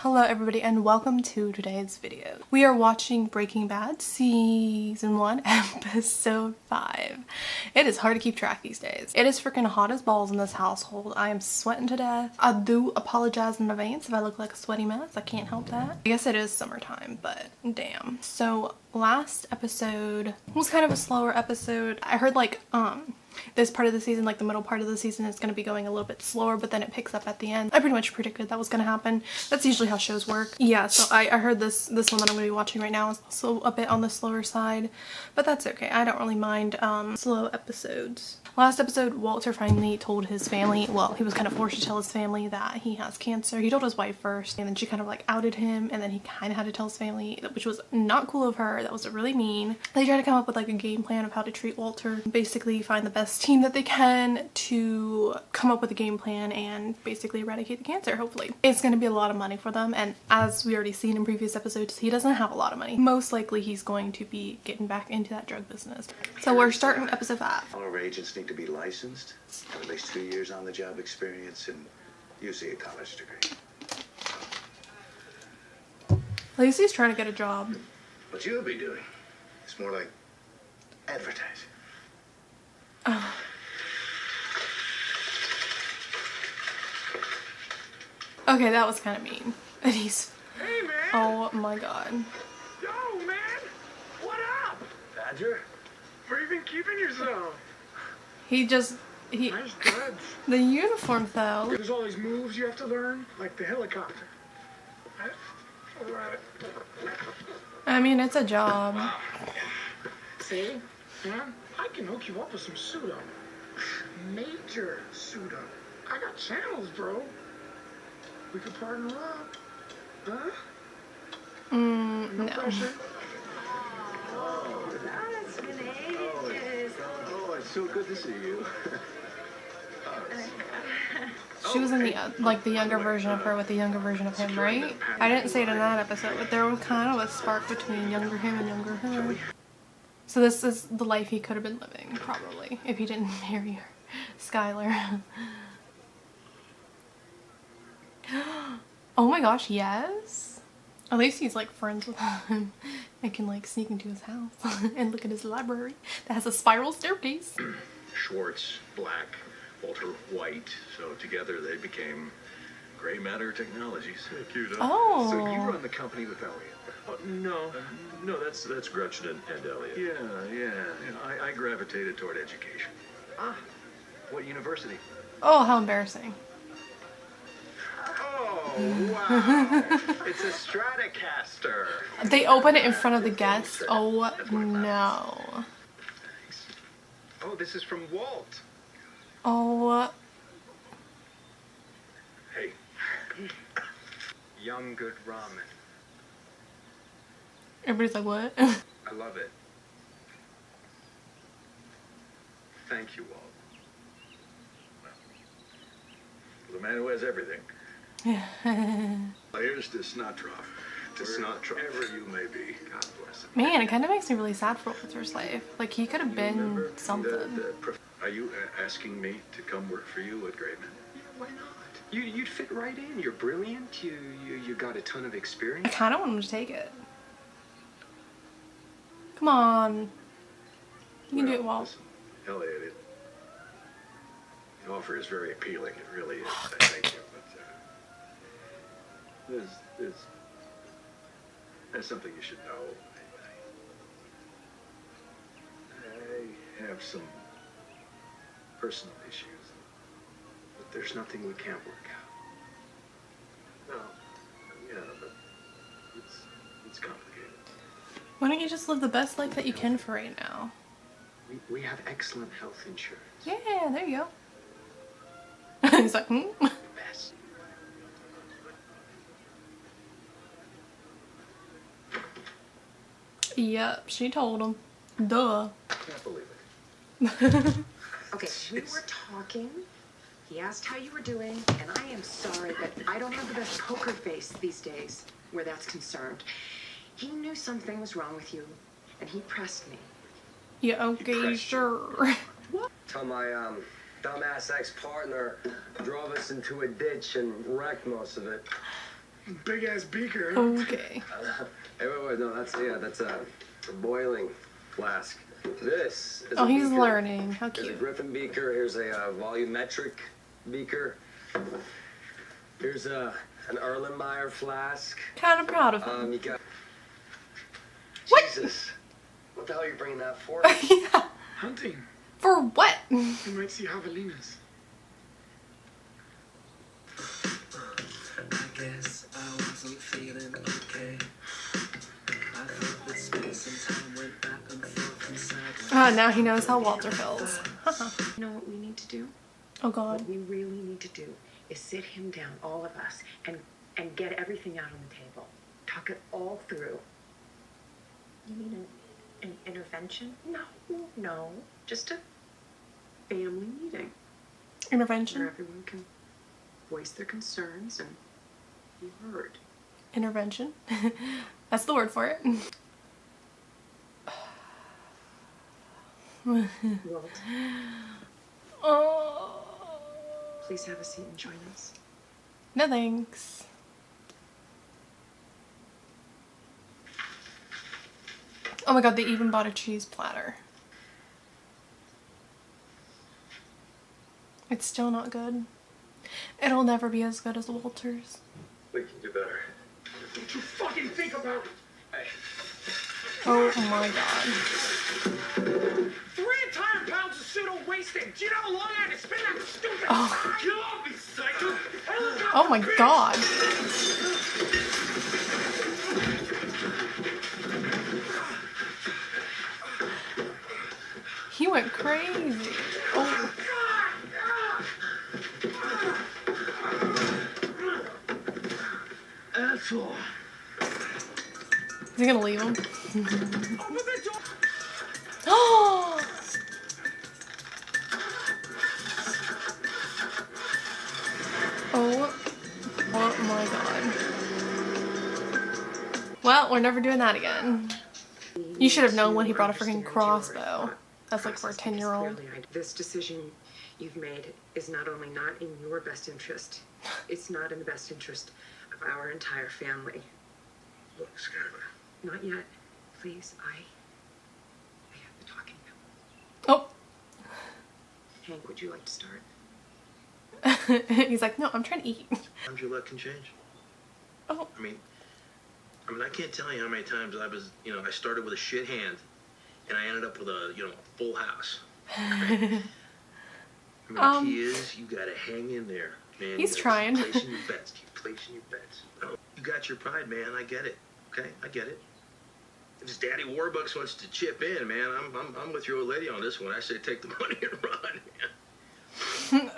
Hello everybody and welcome to today's video. We are watching Breaking Bad Season 1 Episode 5. It is hard to keep track these days. It is freaking hot as balls in this household. I am sweating to death. I do apologize in advance if I look like a sweaty mess. I can't help that. I guess it is summertime, but damn. So last episode was kind of a slower episode. I heard this part of the season, like the middle part of the season, is going to be going a little bit slower, but then it picks up at the end. I pretty much predicted that was going to happen. That's usually how shows work. Yeah, so I heard this one that I'm going to be watching right now is also a bit on the slower side, but that's okay. I don't really mind slow episodes. Last episode, Walter finally told his family, well, he was kind of forced to tell his family that he has cancer. He told his wife first, and then she kind of like outed him, and then he kind of had to tell his family, which was not cool of her. That was really mean. They tried to come up with like a game plan of how to treat Walter, basically find the best team that they can to come up with a game plan and basically eradicate the cancer, hopefully. It's going to be a lot of money for them, and as we already seen in previous episodes, he doesn't have a lot of money. Most likely he's going to be getting back into that drug business. So we're starting episode 5. All of our agents need to be licensed, have at least 2 years on the job experience, and usually a college degree. At least he's trying to get a job. What you'll be doing is more like advertising. Oh. Okay, that was kind of mean. And he's... Hey, man! Oh my god. Yo, man! What up? Badger? Where you been keeping yourself? He Nice duds. the uniform though. There's all these moves you have to learn, like the helicopter. Alright. I mean, it's a job. See? Yeah? I can hook you up with some pseudo. Major pseudo. I got channels, bro. We could partner up. Huh? No pressure. It's been ages. Oh, it's so good to see you. She was in the the younger version of her with the younger version of him, right? I didn't say it in that episode, but there was kind of a spark between younger him and younger her. So this is the life he could have been living, probably, if he didn't marry her, Skylar. Oh my gosh, yes! At least he's like friends with him and can like sneak into his house and look at his library that has a spiral staircase. Schwartz, black, Walter, white. So together they became Gray Matter Technologies. Cute, huh? Oh. So you run the company with Elliot? Oh, no, that's Gretchen and Elliot. Yeah. I gravitated toward education. Ah, what university? Oh, how embarrassing. Oh, wow. It's a Stratocaster. They open it in front of the guests. Oh no. Thanks. Oh, this is from Walt. Oh. Hey. Young good ramen. Everybody's like, what? I love it. Thank you, Walt. The man who has everything. Here's to Snotroff. Wherever you may be. God bless him. Man, it kind of makes me really sad for Walter's life. Like, he could have been Remember something. Are you asking me to come work for you at Graveman? Why not? You'd fit right in. You're brilliant. You got a ton of I experience. kind of want him to take it. Come on. You can do it, Walt. Listen, Elliot, the offer is very appealing. It really is. Thank you. But there's something you should know. I have some personal issues. But there's nothing we can't work out. No, yeah, but it's complicated. Why don't you just live the best life that you can for right now? We have excellent health insurance. Yeah, there you go. He's like, The best. Yep, she told him. Duh. Can't believe it. Okay, we were talking. He asked how you were doing, and I am sorry, but I don't have the best poker face these days where that's concerned. He knew something was wrong with you, and he pressed me. Yeah, okay, sure. Till my dumbass ex-partner drove us into a ditch and wrecked most of it. Big ass beaker. Okay. Hey, wait, no, that's a boiling flask. This is Oh, a he's beaker. learning. How Here's a cute. Griffin beaker. Here's a volumetric beaker. Here's an Erlenmeyer flask. Kind of proud of him. You got. What? Jesus. What the hell are you bringing that for? Yeah. Hunting. For what? You might see javelinas. I guess I wasn't feeling okay. I thought we'd spend some time, went back and forth inside. Now he knows how Walter feels. You know what we need to do? Oh God. What we really need to do is sit him down, all of us, and get everything out on the table. Talk it all through. You mean an intervention? No. Just a family meeting where Intervention. everyone can voice their concerns and be heard. Intervention. That's the word for it. Walt, Oh. please have a seat and join us. No thanks. Oh my God, they even bought a cheese platter. It's still not good. It'll never be as good as Walter's. We can do better. Don't you fucking think about it. Oh my God. 3 entire pounds of pseudo wasted. Do you know how long I had to spend that stupid? Oh. Get off me, psycho. Oh my God. He went crazy. Oh. Asshole. Is he gonna leave him? Open the door. Oh. Oh my God. Well, we're never doing that again. You should have known when he brought a freaking crossbow. That's like for a 10-year-old. This decision you've made is not only not in your best interest, it's not in the best interest of our entire family. Look, Skylar. Not yet. Please, I have the talking now. Oh. Hank, would you like to start? He's like, no, I'm trying to eat. Sometimes your luck can change. Oh. I mean, I can't tell you how many times I was, I started with a shit hand, and I ended up with a, full house. Okay? The key is you gotta hang in there, man. He's You gotta trying. Keep placing your bets. Keep placing your bets. You got your pride, man. I get it. Okay, I get it. If his daddy Warbucks wants to chip in, man, I'm with your old lady on this one. I say take the money and run. Man.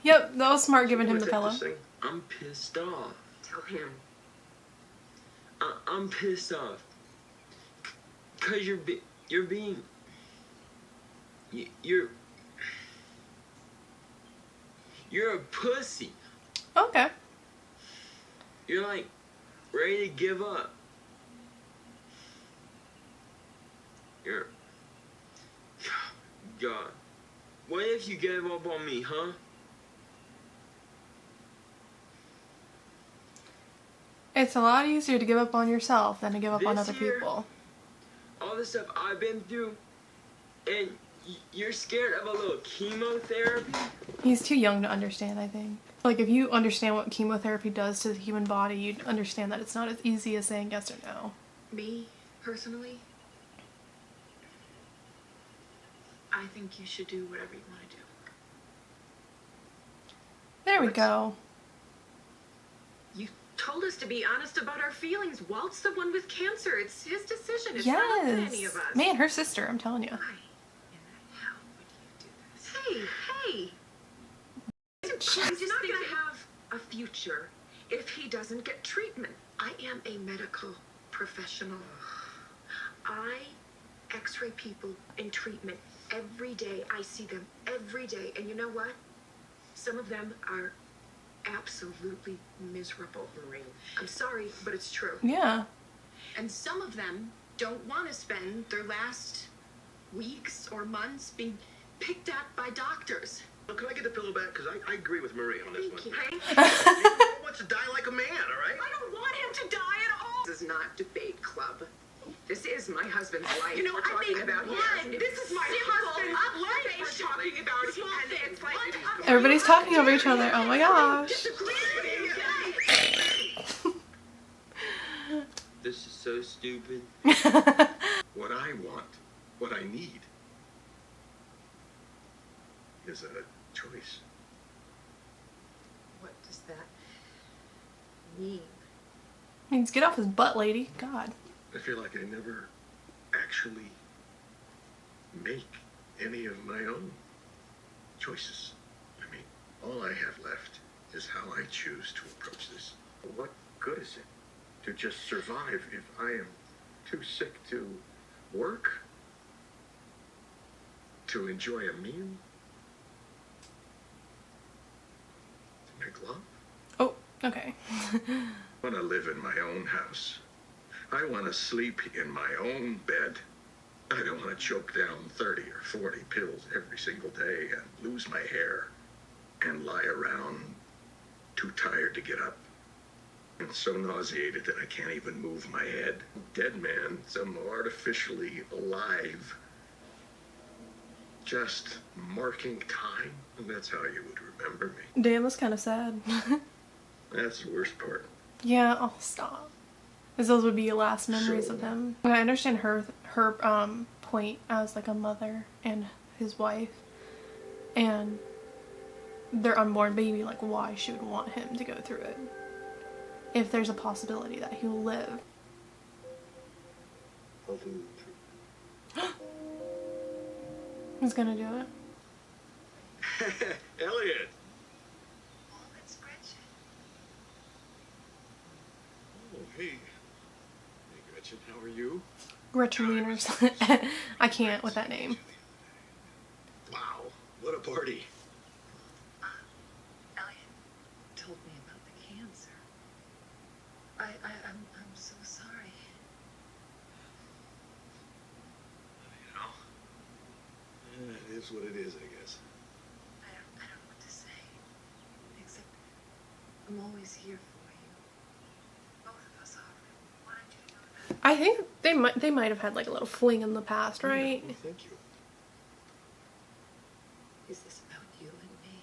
Yep, that was smart giving him You the wanna pillow. take this thing? I'm pissed off. Tell him. I'm pissed off. Cause you're being. You're a pussy. Okay. You're like ready to give up. You're. God. What if you gave up on me, huh? It's a lot easier to give up on yourself than to give up on This other year- people. All the stuff I've been through, and you're scared of a little chemotherapy? He's too young to understand, I think. Like, if you understand what chemotherapy does to the human body, you'd understand that it's not as easy as saying yes or no. Me, personally, I think you should do whatever you want to do. There we go. You told us to be honest about our feelings. Walt's the one with cancer. It's his decision. It's not up to any Yes. of us. Man, her sister, I'm telling you. Why in the hell would you do this? Hey! He's not going to have a future if he doesn't get treatment. I am a medical professional. I x-ray people in treatment every day. I see them every day. And you know what? Some of them are absolutely miserable, Marie. I'm sorry, but it's true. Yeah. And some of them don't want to spend their last weeks or months being picked at by doctors. Can I get the pillow back? Because I agree with Marie on this Thank one. you. wants to die like a man, all right? I don't want him to die at all. This is not debate club. This is my husband's life. You know, we're talking about here. This is my husband's life we're talking about here. And it's like Everybody's talking over each other. Oh my gosh. This is so stupid. What I want, what I need, is a choice. What does that mean? Means get off his butt, lady. God. I feel like I never actually make any of my own choices. I mean, all I have left is how I choose to approach this. What good is it to just survive if I am too sick to work, to enjoy a meal, to make love? Oh, okay. I want to live in my own house. I want to sleep in my own bed. I don't want to choke down 30 or 40 pills every single day and lose my hair and lie around too tired to get up and so nauseated that I can't even move my head. Dead man, some artificially alive, just marking time. And that's how you would remember me. Damn, that's kind of sad. That's the worst part. Yeah, oh, stop. Because those would be your last memories of him. And I understand her point as like a mother and his wife and their unborn baby, like why she would want him to go through it if there's a possibility that he will live. I'll do it. He's gonna do it. Elliot! Oh, it's Gretchen. Oh, hey. Hey, Gretchen, how are you? Gretchen Wieners. I can't with that name. Wow, what a party. Elliot told me about the cancer. I'm so sorry. You know, it is what it is, I guess. I don't know what to say. Except I'm always here for you. Both of us are. Why don't you know that? I think they might have had like a little fling in the past, right? Well, thank you. Is this about you and me?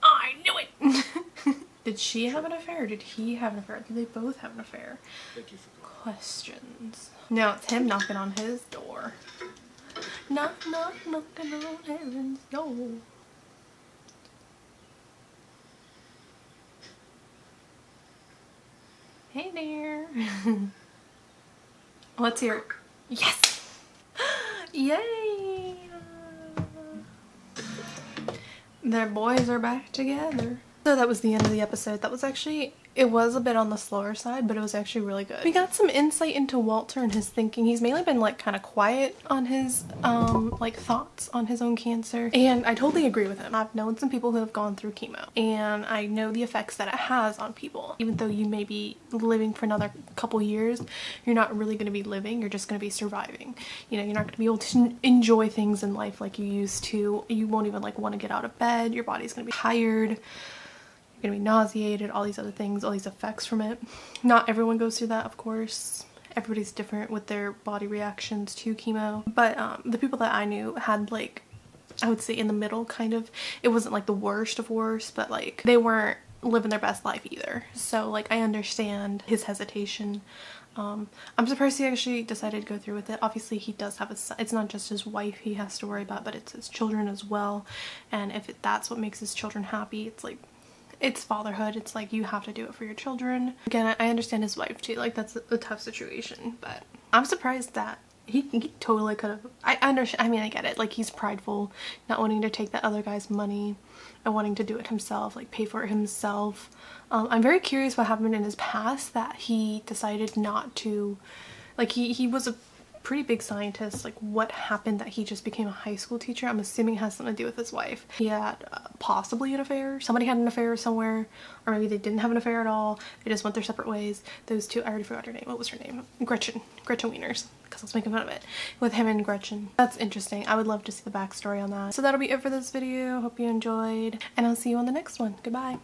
I knew it! Did she have an affair or did he have an affair? Did they both have an affair? Thank you for calling. Questions. Now it's him knocking on his door. Knock, knock, knocking on heaven's door. Hey there. Let's hear it. Yes! Yay! Their boys are back together. So that was the end of the episode. That was actually, it was a bit on the slower side, but it was actually really good. We got some insight into Walter and his thinking. He's mainly been like kind of quiet on his like thoughts on his own cancer. And I totally agree with him. I've known some people who have gone through chemo and I know the effects that it has on people. Even though you may be living for another couple years, you're not really going to be living, you're just going to be surviving. You know, you're not going to be able to enjoy things in life like you used to. You won't even like want to get out of bed. Your body's going to be tired. Gonna be nauseated, all these other things, all these effects from it. Not everyone goes through that, of course. Everybody's different with their body reactions to chemo. But the people that I knew had like, I would say in the middle kind of. It wasn't like the worst of worst, but like they weren't living their best life either. So like I understand his hesitation. I'm surprised he actually decided to go through with it. Obviously he does have a son. It's not just his wife he has to worry about, but it's his children as well. And if that's what makes his children happy, it's like, it's fatherhood. It's like you have to do it for your children. Again, I understand his wife too. Like that's a tough situation, but I'm surprised that he totally could have. I understand. I mean, I get it. Like he's prideful, not wanting to take that other guy's money and wanting to do it himself, like pay for it himself. I'm very curious what happened in his past that he decided not to. Like he was a pretty big scientist. Like, what happened that he just became a high school teacher? I'm assuming it has something to do with his wife. He had possibly an affair. Somebody had an affair somewhere, or maybe they didn't have an affair at all. They just went their separate ways. Those two, I already forgot her name. What was her name? Gretchen Wieners, because I was making fun of it with him and Gretchen. That's interesting. I would love to see the backstory on that. So that'll be it for this video. Hope you enjoyed, and I'll see you on the next one. Goodbye.